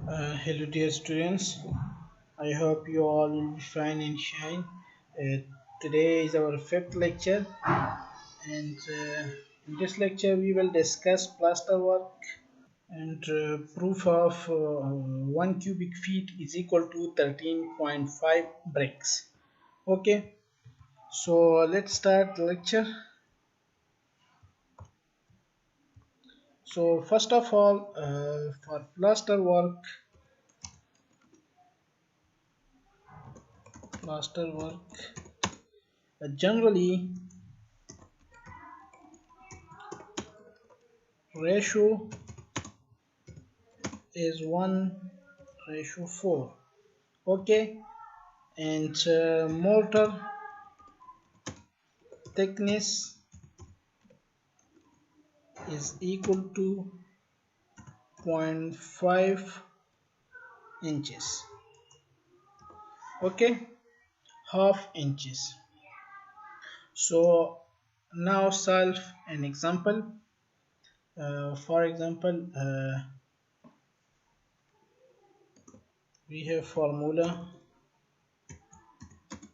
Hello dear students, I hope you all will be fine and shine. Uh, Today is our fifth lecture, and in this lecture we will discuss plaster work and proof of 1 cubic feet is equal to 13.5 bricks. Okay, so let's start the lecture. So first of all, for plaster work generally ratio is 1:4. Okay, and mortar thickness is equal to zero point 0.5 inches. Okay, half inches. So now solve an example. For example, we have formula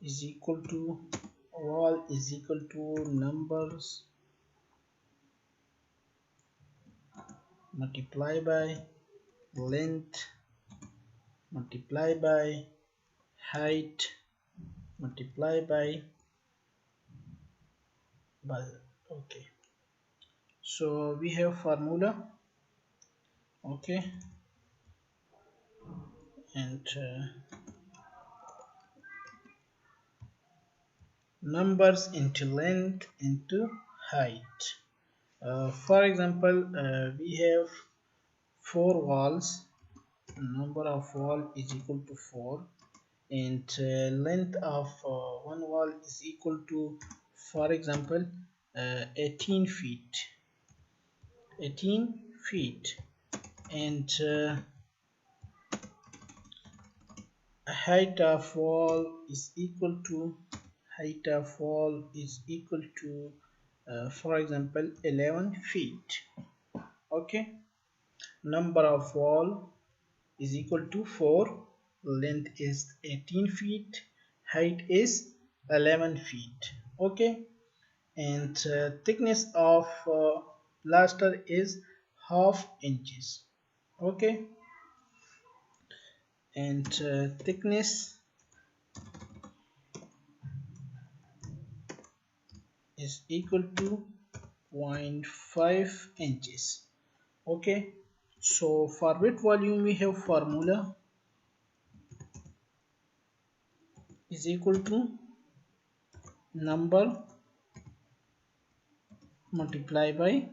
is equal to wall is equal to numbers multiply by length multiply by height multiply by bulk. Okay, so we have formula. Okay, and numbers into length into height. For example, we have four walls. Number of wall is equal to 4, and length of one wall is equal to, for example, 18 feet 18 feet, and height of wall is equal to for example 11 feet. Okay, number of wall is equal to 4, length is 18 feet, height is 11 feet. Okay, and thickness of plaster is half inches. Okay, and thickness is equal to zero point 0.5 inches. Okay, so for width volume we have formula is equal to number multiply by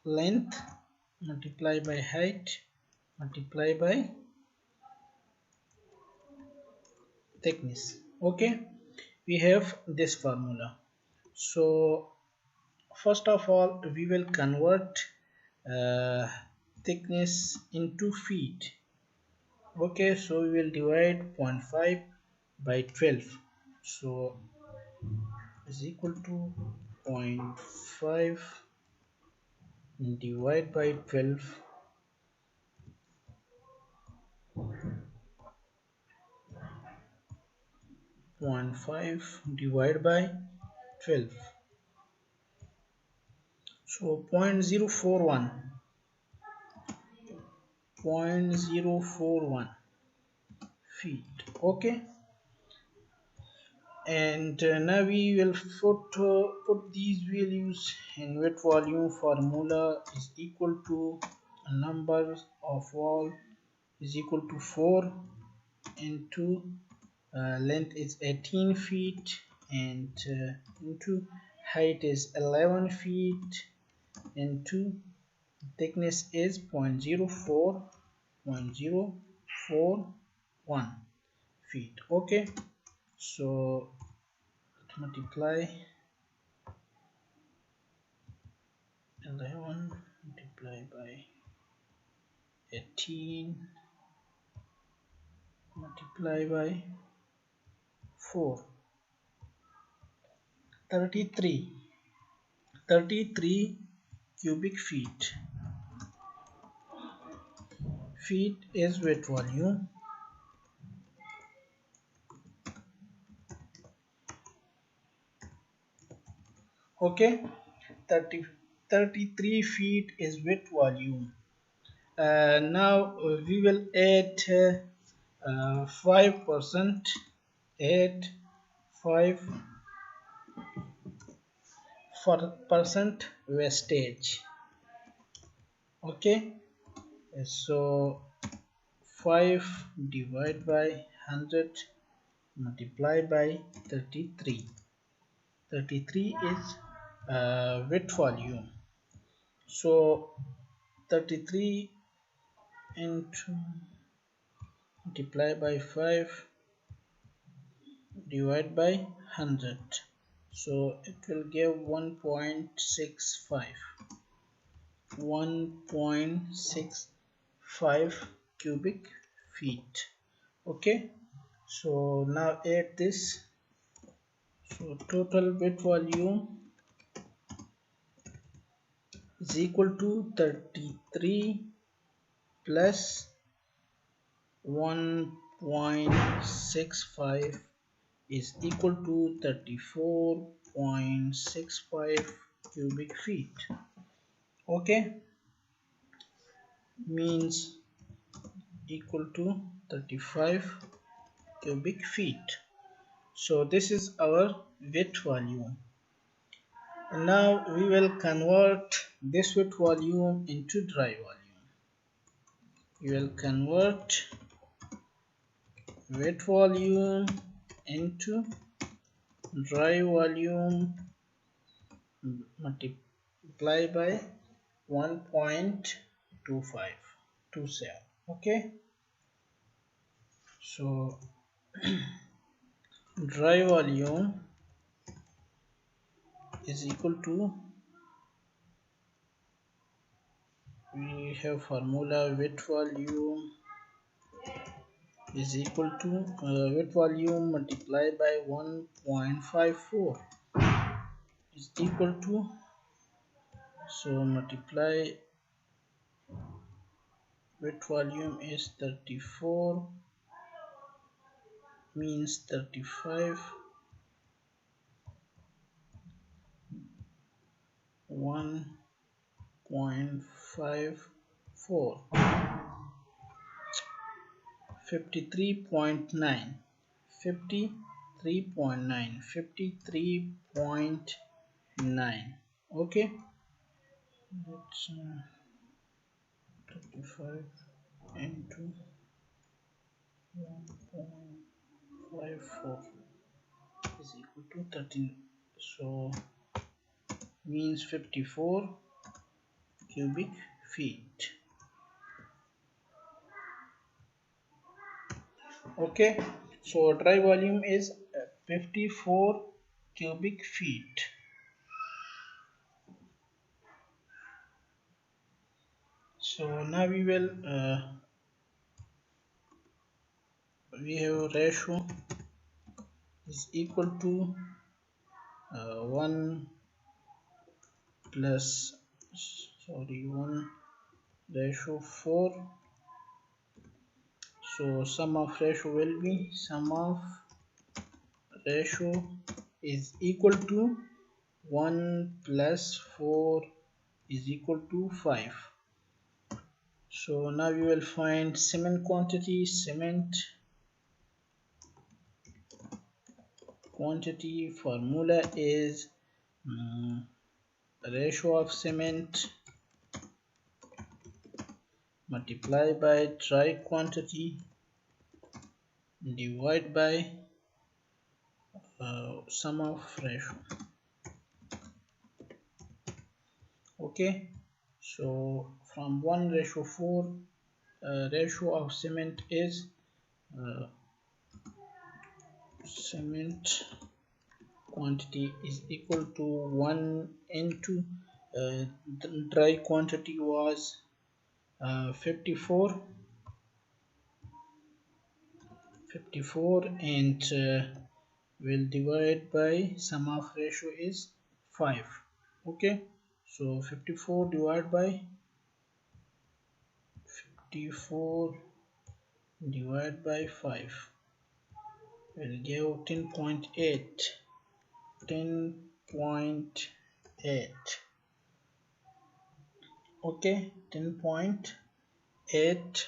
length multiply by height multiply by thickness. Okay, we have this formula. So first of all we will convert uh, thickness into feet. Okay, so we will divide 0.5 by 12, so is equal to zero point 0.5 divide by 12, 0.5 divided by 12, so 0.041 feet. Okay, and now we will put these values in width volume. Formula is equal to number of wall is equal to 4 into length is 18 feet, and into height is 11 feet, into thickness is 0.041 feet. Okay, so multiply 11 multiply by 18 multiply by 4, 33 33 cubic feet is wet volume. Okay, 33 feet is wet volume. Now we will add 5%, add 5% wastage. Okay, so 5 divided by 100 multiplied by 33. 33 is wet volume. So 33 into multiply by 5 divided by 100, so it will give 1.65 cubic feet. Okay, so now add this. So total wet volume is equal to 33 plus 1.65 is equal to 34.65 cubic feet. Okay, means equal to 35 cubic feet. So this is our wet volume. And now we will convert this wet volume into dry volume. We will convert wet volume into dry volume multiply by 1.2527. Okay, so dry volume is equal to, we have formula, wet volume is equal to wet volume multiplied by 1.54 is equal to, so multiply wet volume is 34 means 35 1.54 53.9 53.9. Okay, that's 35 into 1.54 is equal to 13, so means 54 cubic feet. Okay, so dry volume is 54 cubic feet. So now we will we have ratio is equal to 1 plus 1 ratio 4. So sum of ratio will be, sum of ratio is equal to 1 plus 4 is equal to 5. So now we will find cement quantity. Cement quantity formula is ratio of cement multiplied by dry quantity divided by sum of ratio. Okay, so from 1 ratio 4 ratio of cement is cement quantity is equal to 1 into the dry quantity was 54 and will divide by sum of ratio is 5. Okay, so 54 divided by 54 divided by 5 will give 10.8. 10.8. Okay, 10.8.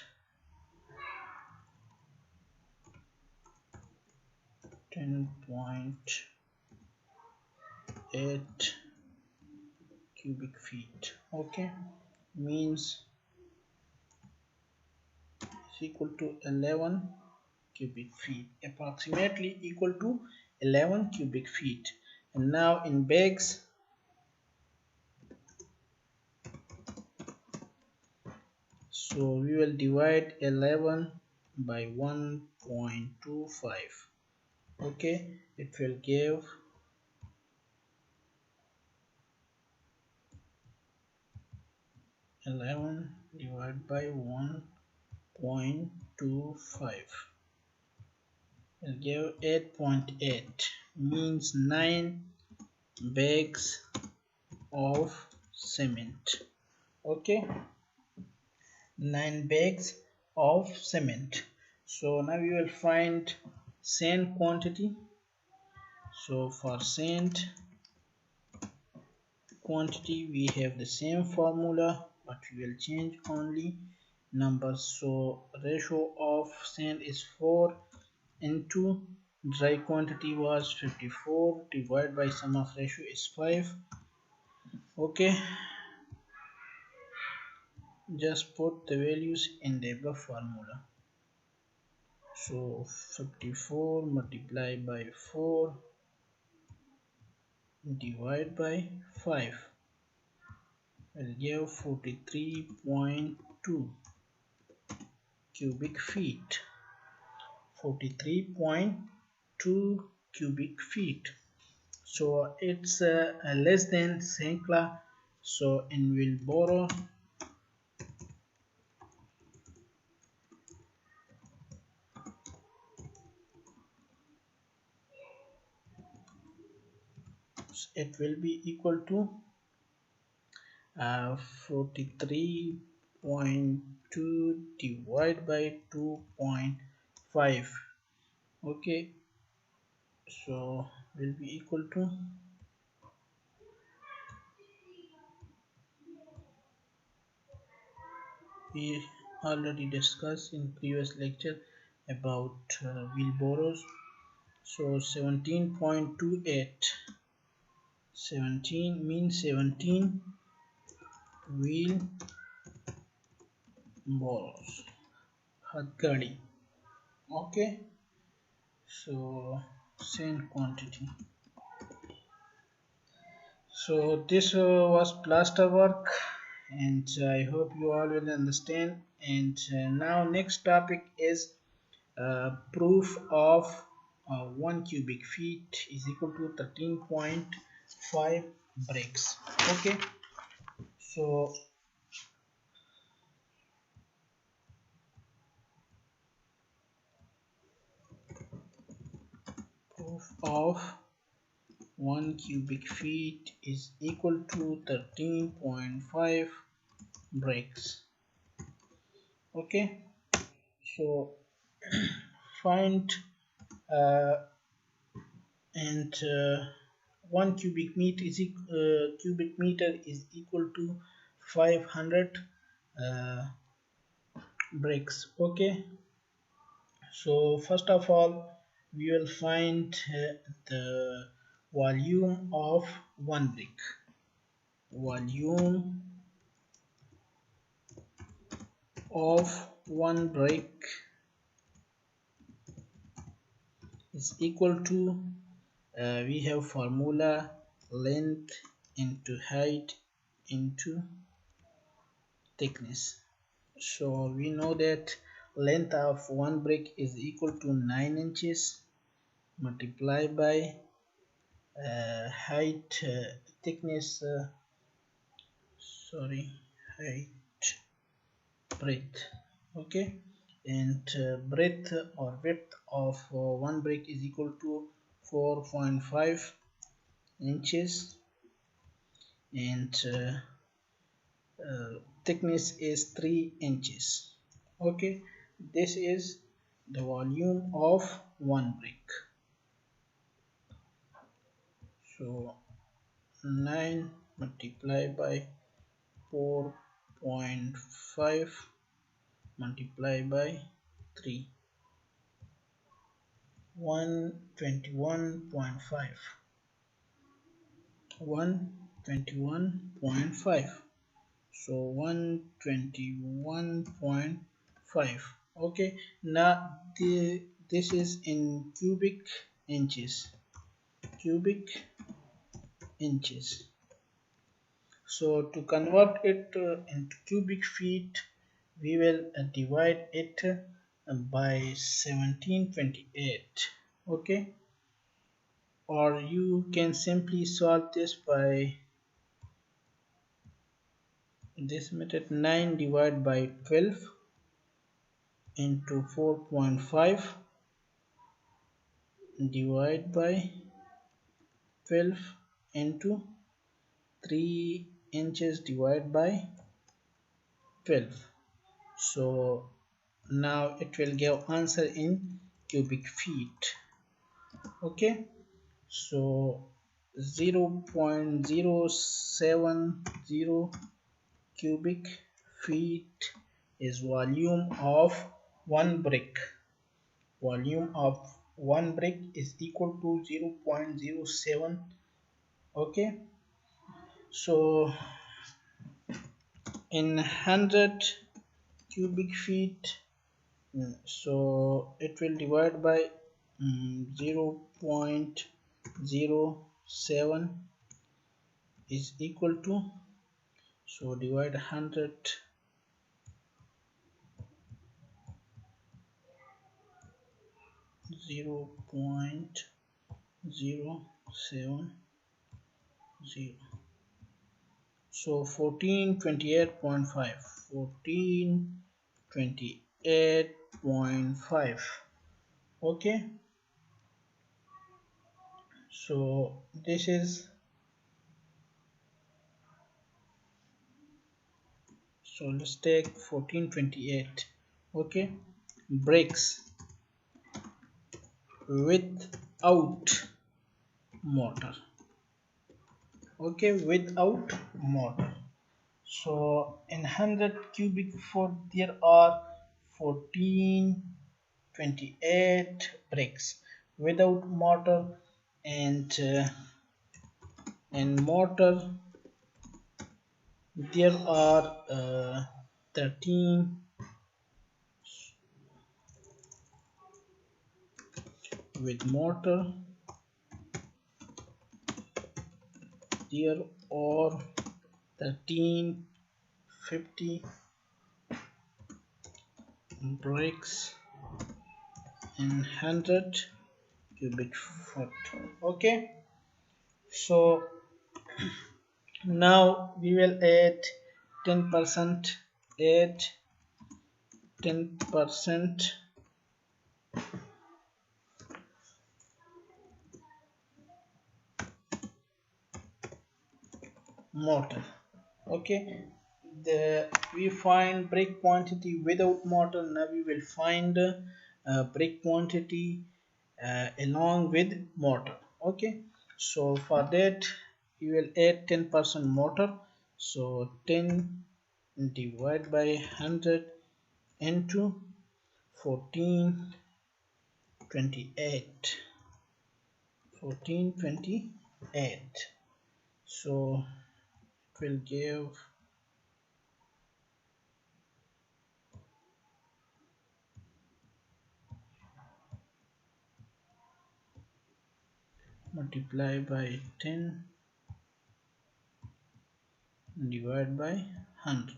10.8 cubic feet. Okay, means is equal to 11 cubic feet, approximately equal to 11 cubic feet. And now in bags, so we will divide 11 by 1.25. Okay, it will give 11 divided by 1.25 will give 8.8, means 9 bags of cement. Okay, 9 bags of cement. So now we will find sand quantity. So for sand quantity we have the same formula, but we will change only numbers. So ratio of sand is 4 into dry quantity was 54 divided by sum of ratio is 5. Okay, just put the values in the above formula. So 54 multiplied by 4 divided by 5 will give 43.2 cubic feet. 43.2 cubic feet. So it's less than Senkla. So in Wilboro, it will be equal to 43.2 divided by 2.5. Okay, so will be equal to we already discussed in previous lecture about wheelbarrows. So 17.28. 17 means 17 wheelbarrows. Hadgadi. Okay, so same quantity. So this was plaster work, and I hope you all will understand. And now next topic is proof of 1 cubic feet is equal to 13.5 bricks. Okay, so proof of 1 cubic feet is equal to 13.5 bricks. Okay, so find uh, and 1 cubic meter is equal to 500 uh, bricks. Okay, so first of all we will find the volume of one brick. Volume of one brick is equal to we have formula length into height into thickness. So we know that length of one brick is equal to 9 inches multiplied by height thickness sorry height breadth. Okay, and breadth or width of one brick is equal to 4.5 inches, and thickness is 3 inches. Okay, this is the volume of one brick. So 9 multiplied by 4.5 multiplied by 3, 121.5, 121.5. So 121.5. Okay, now this is in cubic inches. So to convert it into cubic feet, we will divide it by 1728. Okay, or you can simply solve this by this method. 9 divided by 12 into 4.5 divided by 12 into 3 inches divided by 12. So now it will give answer in cubic feet. Okay, so 0.070 cubic feet is volume of one brick. Volume of one brick is equal to 0.07. Okay, so in 100 cubic feet, so it will divide by 0.07 is equal to, so divide 100 0.070, so 1428.5, 1428.5. Okay, so this is, so let's take 1428. Okay, bricks without mortar. Okay, without mortar. So in 100 cubic foot there are 1428 bricks without mortar, and in mortar there are 13 with mortar. There are 1350 bricks in 100 cubic foot. Okay, so now we will add 10%, add 10% mortar. Okay, we find brick quantity without mortar. Now we will find brick quantity along with mortar. Okay, so for that we will add 10% mortar. So 10 divided by 100 into 1428, 1428. So it will give, multiply by 10 divided by 100.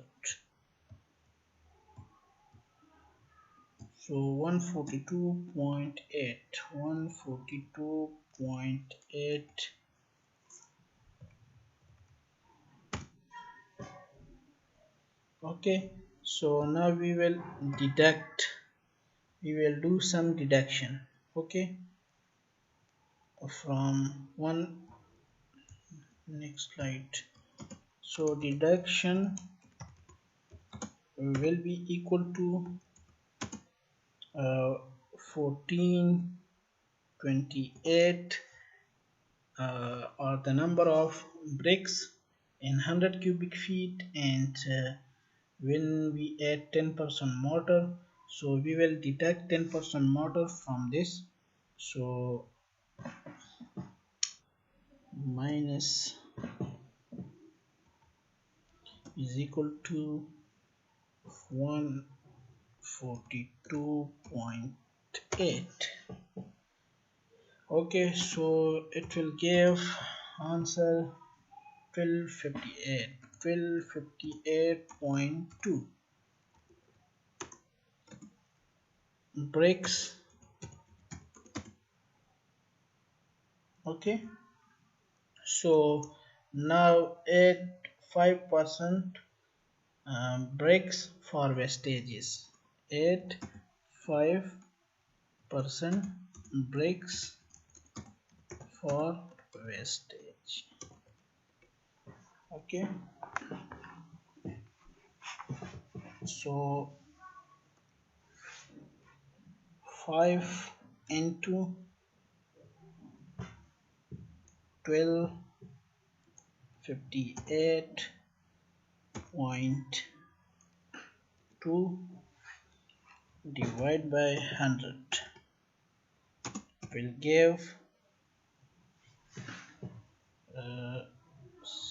So 142.8, 142.8. Okay, so now we will deduct, we will do some deduction. Okay, from one, next slide. So deduction will be equal to uh, 1428 are the number of bricks in 100 cubic feet, and when we add 10% mortar, so we will deduct 10% mortar from this. So minus is equal to 142.8. Okay, so it will give answer 1258.2 bricks. Okay, so now add 5% bricks for wastages. Add 5% bricks for wastage. Okay, so 5 into 1258.2 divided by 100 will give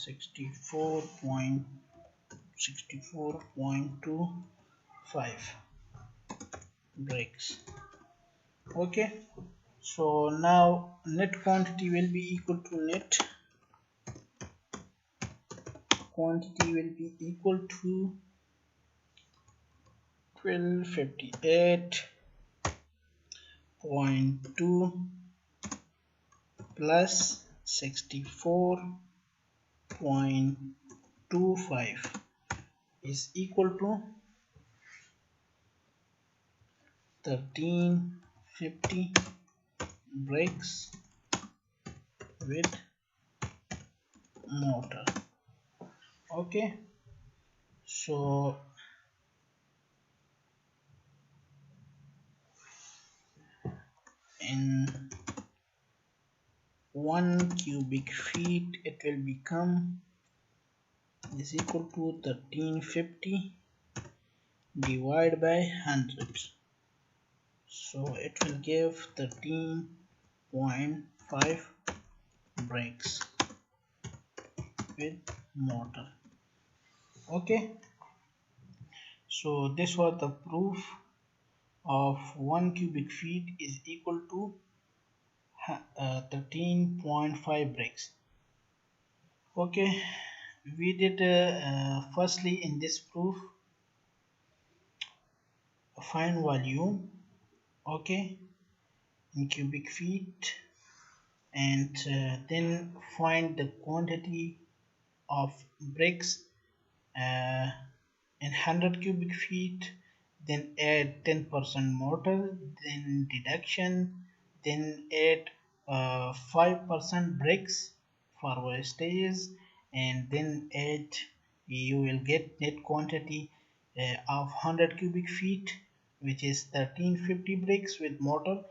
64.25 bricks. Okay, so now net quantity will be equal to 1258.2 plus 64.25 is equal to 1350 bricks with mortar. Okay, so in 1 cubic feet it will become is equal to 1350 divided by 100, so it will give 13.5 bricks with mortar. Okay, so this was the proof of 1 cubic feet is equal to 13.5 bricks. Okay, we did firstly in this proof find volume, okay, in cubic feet, and then find the quantity of bricks uh, in 100 cubic feet, then add 10% mortar, then deduction, then add 5% bricks for wastage, and then add, you will get net quantity of 100 cubic feet, which is 1350 bricks with mortar,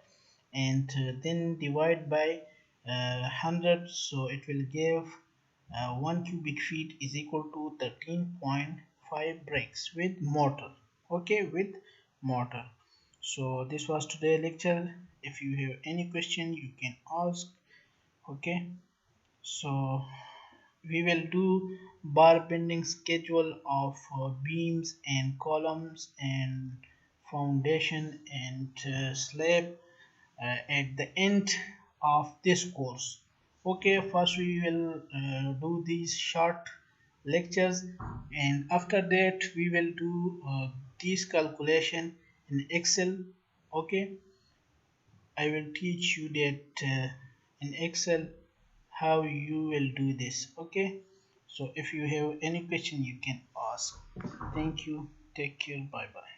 and then divide by 100, so it will give 1 cubic feet is equal to 13.5 bricks with mortar. Okay, with mortar. So this was today's lecture. If you have any question you can ask. Okay, so we will do bar bending schedule of beams and columns and foundation and slab at the end of this course. Okay, first we will do these short lectures, and after that we will do this calculation in Excel. Okay, I will teach you that in Excel how you will do this. Okay, so if you have any question you can ask. Thank you, take care, bye bye.